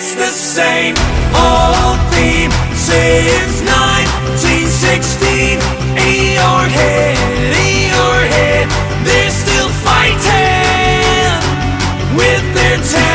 It's the same old theme since 1916. Eeyore head, they're still fighting with their tails.